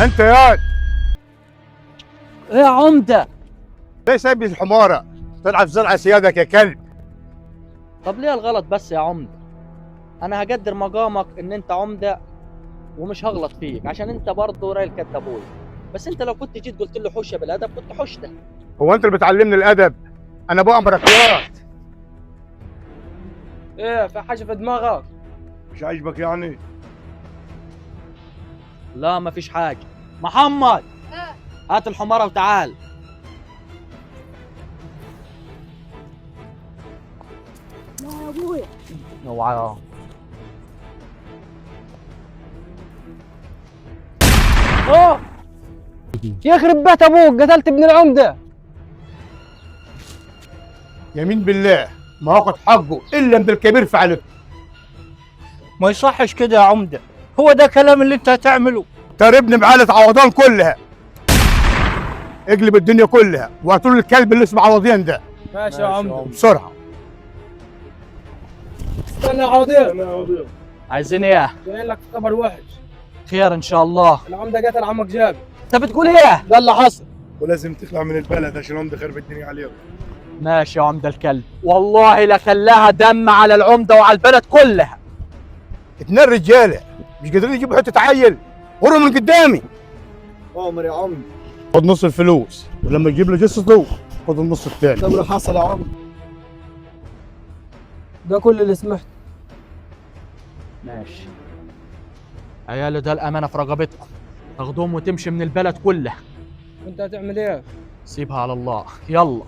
انت يا ايه يا عمده؟ ليه سايب الحماره تلعب زرع سيادك يا كلب؟ طب ليه الغلط بس يا عمده؟ انا هقدر مقامك ان انت عمده ومش هغلط فيك عشان انت برضه راجل كدابوي. بس انت لو كنت جيت قلت له حشه بالادب كنت حشته. هو انت اللي بتعلمني الادب؟ انا بامرك يا ايه في حاجه في دماغك؟ مش عاجبك يعني؟ لا مفيش حاجه. محمد هات الحماره وتعال. لا يا ابويا. اوعى. اوه يخرب بيت ابوك، قتلت ابن العمده. يمين بالله ما هاخد حقه الا من الكبير فعلته. ما يصحش كده يا عمده، هو ده كلام اللي انت هتعمله؟ تربني بعالة عوضان كلها، اقلب الدنيا كلها وهاتوا الكلب اللي اسمه عوضين ده ماشي يا عمده. بسرعه. استنى يا عوضين، عايزين ايه؟ جاي لك خبر وحش. خير ان شاء الله. العمده قتل عمك جابر. انت بتقول ايه؟ ده اللي حصل. ولازم تطلع من البلد عشان هم خرب الدنيا عليهم. ماشي يا عمده الكلب، والله لخلاها دم على العمده وعلى البلد كلها. اتنين رجاله مش قادرين يجيبوا حته عيل، وروا من قدامي. عمر يا عمده. خد نص الفلوس ولما تجيب له جثته خد النص الثاني. طب اللي حصل يا عمده؟ ده كل اللي سمعته. ماشي عياله، ده الامانه في رقبتكم، تاخدوهم وتمشي من البلد كلها. وانت هتعمل ايه؟ سيبها على الله، يلا.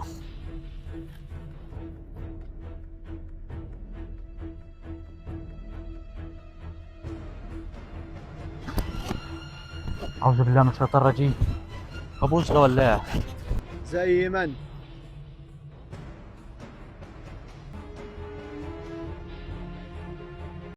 أعوذ بالله من الشيطان الرجيم. أبوس ده ولا إيه؟ زي ما انت.